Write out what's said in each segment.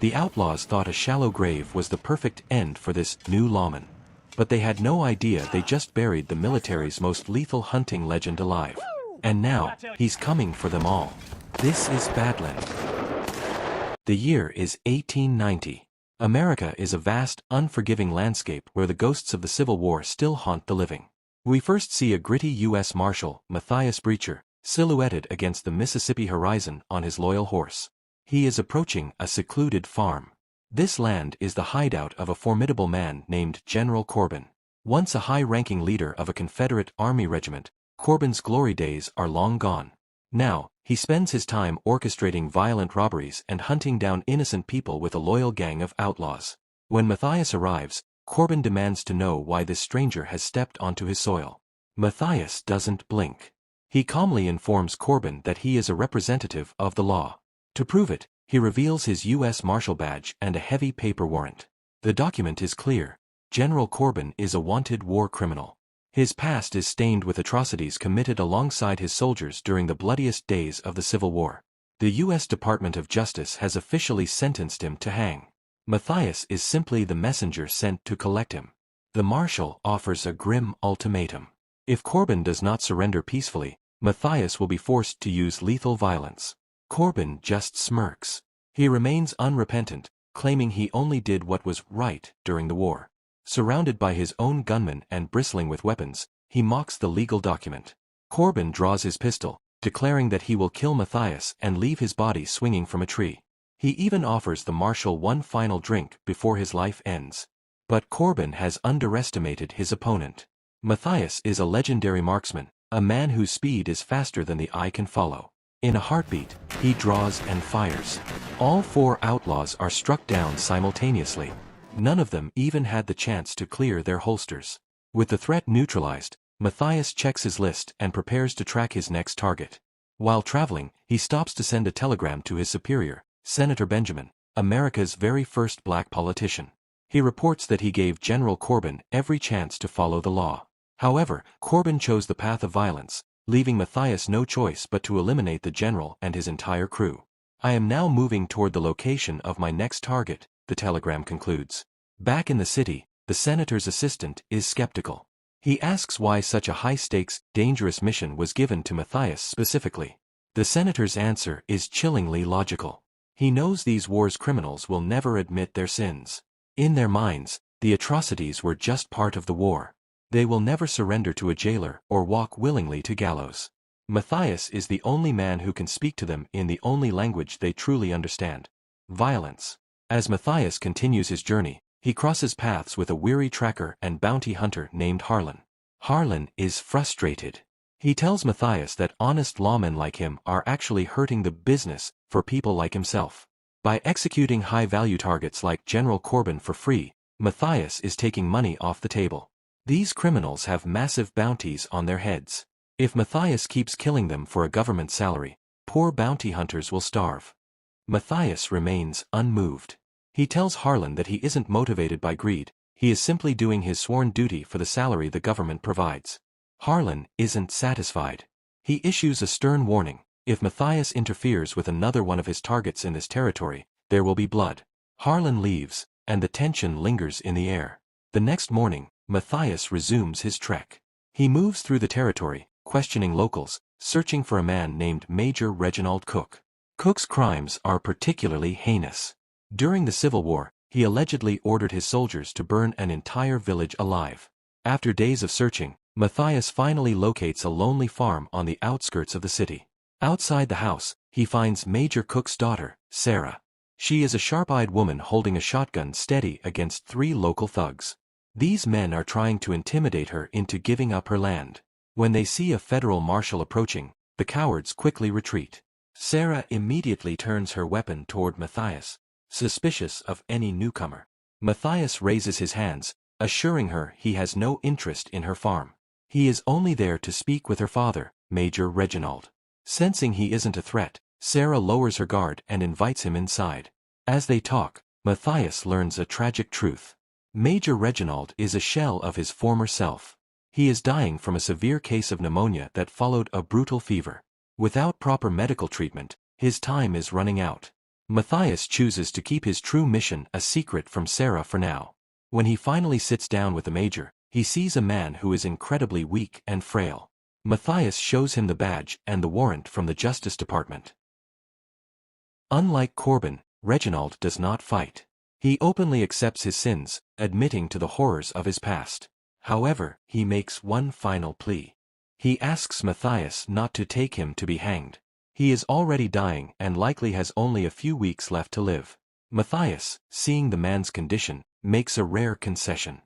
The outlaws thought a shallow grave was the perfect end for this new lawman. But they had no idea they just buried the military's most lethal hunting legend alive. And now, he's coming for them all. This is Badland. The year is 1890. America is a vast, unforgiving landscape where the ghosts of the Civil War still haunt the living. We first see a gritty U.S. Marshal, Matthias Breacher, silhouetted against the Mississippi horizon on his loyal horse. He is approaching a secluded farm. This land is the hideout of a formidable man named General Corbin. Once a high-ranking leader of a Confederate Army regiment, Corbin's glory days are long gone. Now, he spends his time orchestrating violent robberies and hunting down innocent people with a loyal gang of outlaws. When Matthias arrives, Corbin demands to know why this stranger has stepped onto his soil. Matthias doesn't blink. He calmly informs Corbin that he is a representative of the law. To prove it, he reveals his U.S. Marshal badge and a heavy paper warrant. The document is clear. General Corbin is a wanted war criminal. His past is stained with atrocities committed alongside his soldiers during the bloodiest days of the Civil War. The U.S. Department of Justice has officially sentenced him to hang. Matthias is simply the messenger sent to collect him. The Marshal offers a grim ultimatum. If Corbin does not surrender peacefully, Matthias will be forced to use lethal violence. Corbin just smirks. He remains unrepentant, claiming he only did what was right during the war. Surrounded by his own gunmen and bristling with weapons, he mocks the legal document. Corbin draws his pistol, declaring that he will kill Matthias and leave his body swinging from a tree. He even offers the Marshal one final drink before his life ends. But Corbin has underestimated his opponent. Matthias is a legendary marksman, a man whose speed is faster than the eye can follow. In a heartbeat, he draws and fires. All four outlaws are struck down simultaneously. None of them even had the chance to clear their holsters. With the threat neutralized, Matthias checks his list and prepares to track his next target. While traveling, he stops to send a telegram to his superior, Senator Benjamin, America's very first black politician. He reports that he gave General Corbin every chance to follow the law. However, Corbin chose the path of violence, leaving Matthias no choice but to eliminate the general and his entire crew. I am now moving toward the location of my next target, the telegram concludes. Back in the city, the senator's assistant is skeptical. He asks why such a high-stakes, dangerous mission was given to Matthias specifically. The senator's answer is chillingly logical. He knows these war's criminals will never admit their sins. In their minds, the atrocities were just part of the war. They will never surrender to a jailer or walk willingly to gallows. Matthias is the only man who can speak to them in the only language they truly understand: violence. As Matthias continues his journey, he crosses paths with a weary tracker and bounty hunter named Harlan. Harlan is frustrated. He tells Matthias that honest lawmen like him are actually hurting the business for people like himself. By executing high-value targets like General Corbin for free, Matthias is taking money off the table. These criminals have massive bounties on their heads. If Matthias keeps killing them for a government salary, poor bounty hunters will starve. Matthias remains unmoved. He tells Harlan that he isn't motivated by greed, he is simply doing his sworn duty for the salary the government provides. Harlan isn't satisfied. He issues a stern warning: if Matthias interferes with another one of his targets in this territory, there will be blood. Harlan leaves, and the tension lingers in the air. The next morning, Matthias resumes his trek. He moves through the territory, questioning locals, searching for a man named Major Reginald Cook. Cook's crimes are particularly heinous. During the Civil War, he allegedly ordered his soldiers to burn an entire village alive. After days of searching, Matthias finally locates a lonely farm on the outskirts of the city. Outside the house, he finds Major Cook's daughter, Sarah. She is a sharp-eyed woman holding a shotgun steady against 3 local thugs. These men are trying to intimidate her into giving up her land. When they see a federal marshal approaching, the cowards quickly retreat. Sarah immediately turns her weapon toward Matthias, suspicious of any newcomer. Matthias raises his hands, assuring her he has no interest in her farm. He is only there to speak with her father, Major Reginald. Sensing he isn't a threat, Sarah lowers her guard and invites him inside. As they talk, Matthias learns a tragic truth. Major Reginald is a shell of his former self. He is dying from a severe case of pneumonia that followed a brutal fever. Without proper medical treatment, his time is running out. Matthias chooses to keep his true mission a secret from Sarah for now. When he finally sits down with the major, he sees a man who is incredibly weak and frail. Matthias shows him the badge and the warrant from the Justice Department. Unlike Corbin, Reginald does not fight. He openly accepts his sins, admitting to the horrors of his past. However, he makes one final plea. He asks Matthias not to take him to be hanged. He is already dying and likely has only a few weeks left to live. Matthias, seeing the man's condition, makes a rare concession.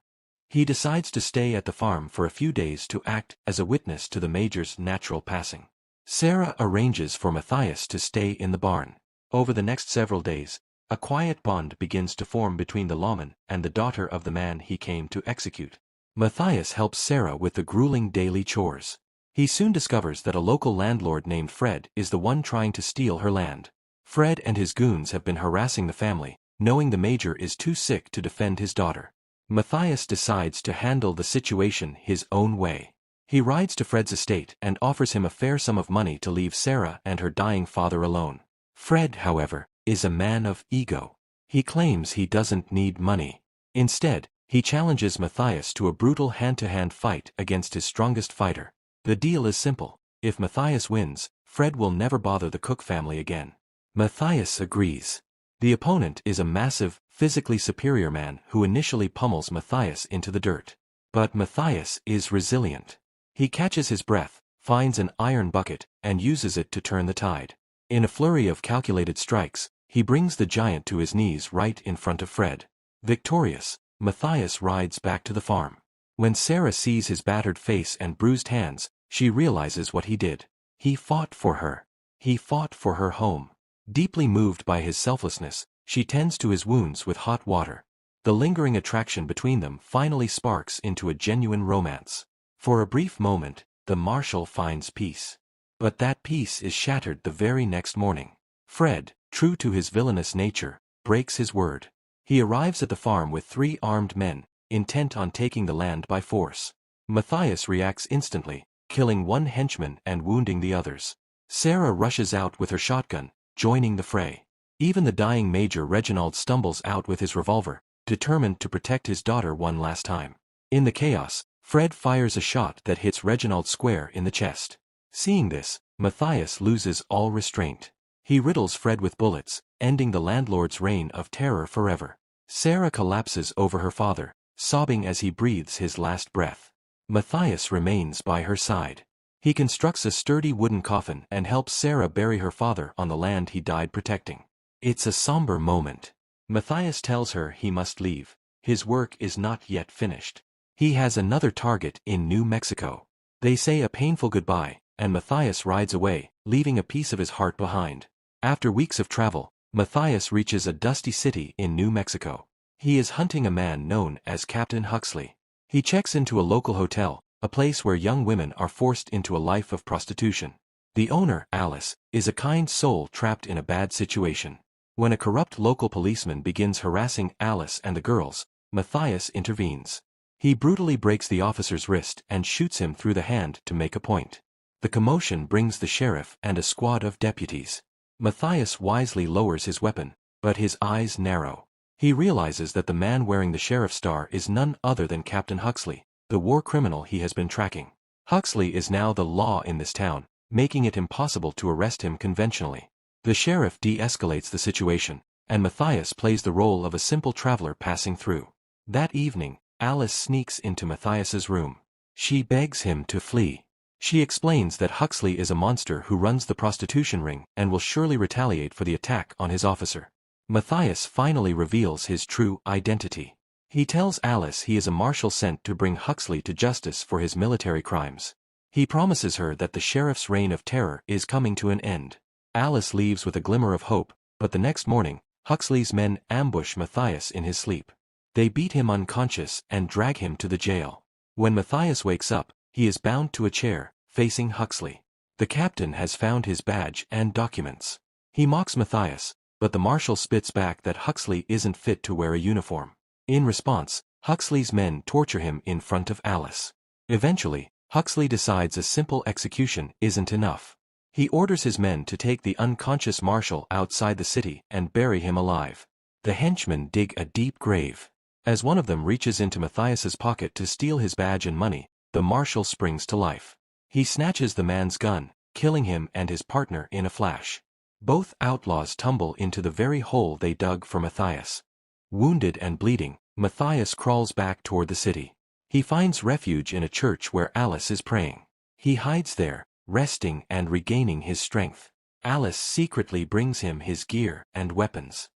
He decides to stay at the farm for a few days to act as a witness to the major's natural passing. Sarah arranges for Matthias to stay in the barn. Over the next several days, a quiet bond begins to form between the lawman and the daughter of the man he came to execute. Matthias helps Sarah with the grueling daily chores. He soon discovers that a local landlord named Fred is the one trying to steal her land. Fred and his goons have been harassing the family, knowing the major is too sick to defend his daughter. Matthias decides to handle the situation his own way. He rides to Fred's estate and offers him a fair sum of money to leave Sarah and her dying father alone. Fred, however, is a man of ego. He claims he doesn't need money. Instead, he challenges Matthias to a brutal hand-to-hand fight against his strongest fighter. The deal is simple. If Matthias wins, Fred will never bother the Cook family again. Matthias agrees. The opponent is a massive, physically superior man who initially pummels Matthias into the dirt. But Matthias is resilient. He catches his breath, finds an iron bucket, and uses it to turn the tide. In a flurry of calculated strikes, he brings the giant to his knees right in front of Fred. Victorious, Matthias rides back to the farm. When Sarah sees his battered face and bruised hands, she realizes what he did. He fought for her. He fought for her home. Deeply moved by his selflessness, she tends to his wounds with hot water. The lingering attraction between them finally sparks into a genuine romance. For a brief moment, the marshal finds peace. But that peace is shattered the very next morning. Fred, true to his villainous nature, breaks his word. He arrives at the farm with 3 armed men, intent on taking the land by force. Matthias reacts instantly, killing one henchman and wounding the others. Sarah rushes out with her shotgun, joining the fray. Even the dying Major Reginald stumbles out with his revolver, determined to protect his daughter one last time. In the chaos, Fred fires a shot that hits Reginald square in the chest. Seeing this, Matthias loses all restraint. He riddles Fred with bullets, ending the landlord's reign of terror forever. Sarah collapses over her father, sobbing as he breathes his last breath. Matthias remains by her side. He constructs a sturdy wooden coffin and helps Sarah bury her father on the land he died protecting. It's a somber moment. Matthias tells her he must leave. His work is not yet finished. He has another target in New Mexico. They say a painful goodbye, and Matthias rides away, leaving a piece of his heart behind. After weeks of travel, Matthias reaches a dusty city in New Mexico. He is hunting a man known as Captain Huxley. He checks into a local hotel, a place where young women are forced into a life of prostitution. The owner, Alice, is a kind soul trapped in a bad situation. When a corrupt local policeman begins harassing Alice and the girls, Matthias intervenes. He brutally breaks the officer's wrist and shoots him through the hand to make a point. The commotion brings the sheriff and a squad of deputies. Matthias wisely lowers his weapon, but his eyes narrow. He realizes that the man wearing the sheriff's star is none other than Captain Huxley, the war criminal he has been tracking. Huxley is now the law in this town, making it impossible to arrest him conventionally. The sheriff de-escalates the situation, and Matthias plays the role of a simple traveler passing through. That evening, Alice sneaks into Matthias's room. She begs him to flee. She explains that Huxley is a monster who runs the prostitution ring and will surely retaliate for the attack on his officer. Matthias finally reveals his true identity. He tells Alice he is a marshal sent to bring Huxley to justice for his military crimes. He promises her that the sheriff's reign of terror is coming to an end. Alice leaves with a glimmer of hope, but the next morning, Huxley's men ambush Matthias in his sleep. They beat him unconscious and drag him to the jail. When Matthias wakes up, he is bound to a chair, facing Huxley. The captain has found his badge and documents. He mocks Matthias, but the marshal spits back that Huxley isn't fit to wear a uniform. In response, Huxley's men torture him in front of Alice. Eventually, Huxley decides a simple execution isn't enough. He orders his men to take the unconscious marshal outside the city and bury him alive. The henchmen dig a deep grave. As one of them reaches into Matthias's pocket to steal his badge and money, the marshal springs to life. He snatches the man's gun, killing him and his partner in a flash. Both outlaws tumble into the very hole they dug for Matthias. Wounded and bleeding, Matthias crawls back toward the city. He finds refuge in a church where Alice is praying. He hides there, resting and regaining his strength. Alice secretly brings him his gear and weapons.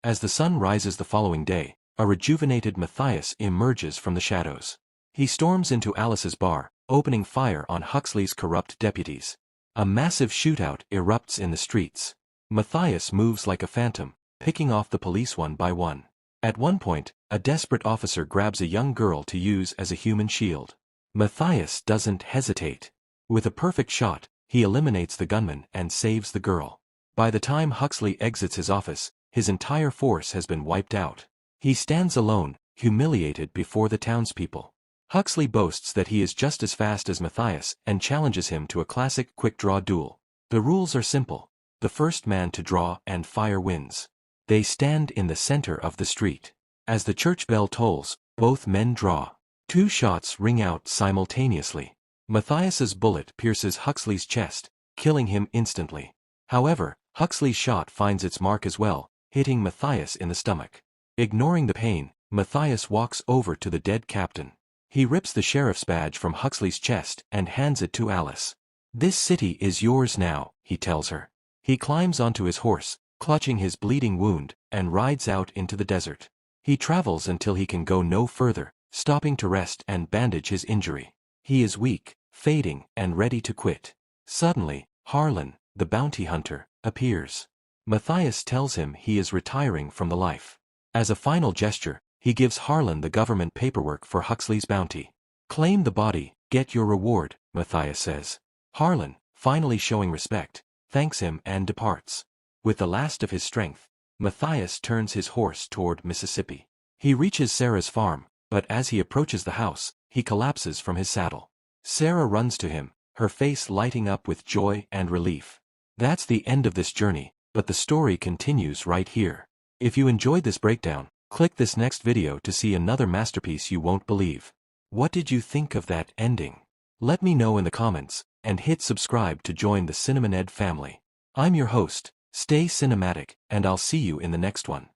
As the sun rises the following day, a rejuvenated Matthias emerges from the shadows. He storms into Alice's bar, opening fire on Huxley's corrupt deputies. A massive shootout erupts in the streets. Matthias moves like a phantom, picking off the police one by one. At one point, a desperate officer grabs a young girl to use as a human shield. Matthias doesn't hesitate. With a perfect shot, he eliminates the gunman and saves the girl. By the time Huxley exits his office, his entire force has been wiped out. He stands alone, humiliated before the townspeople. Huxley boasts that he is just as fast as Matthias and challenges him to a classic quick-draw duel. The rules are simple. The first man to draw and fire wins. They stand in the center of the street. As the church bell tolls, both men draw. 2 shots ring out simultaneously. Matthias's bullet pierces Huxley's chest, killing him instantly. However, Huxley's shot finds its mark as well, hitting Matthias in the stomach. Ignoring the pain, Matthias walks over to the dead captain. He rips the sheriff's badge from Huxley's chest and hands it to Alice. "This city is yours now," he tells her. He climbs onto his horse, clutching his bleeding wound, and rides out into the desert. He travels until he can go no further, stopping to rest and bandage his injury. He is weak, fading, and ready to quit. Suddenly, Harlan, the bounty hunter, appears. Matthias tells him he is retiring from the life. As a final gesture, he gives Harlan the government paperwork for Huxley's bounty. "Claim the body, get your reward," Matthias says. Harlan, finally showing respect, thanks him and departs. With the last of his strength, Matthias turns his horse toward Mississippi. He reaches Sarah's farm, but as he approaches the house, he collapses from his saddle. Sarah runs to him, her face lighting up with joy and relief. That's the end of this journey, but the story continues right here. If you enjoyed this breakdown, click this next video to see another masterpiece you won't believe. What did you think of that ending? Let me know in the comments, and hit subscribe to join the CinemaNed family. I'm your host, stay cinematic, and I'll see you in the next one.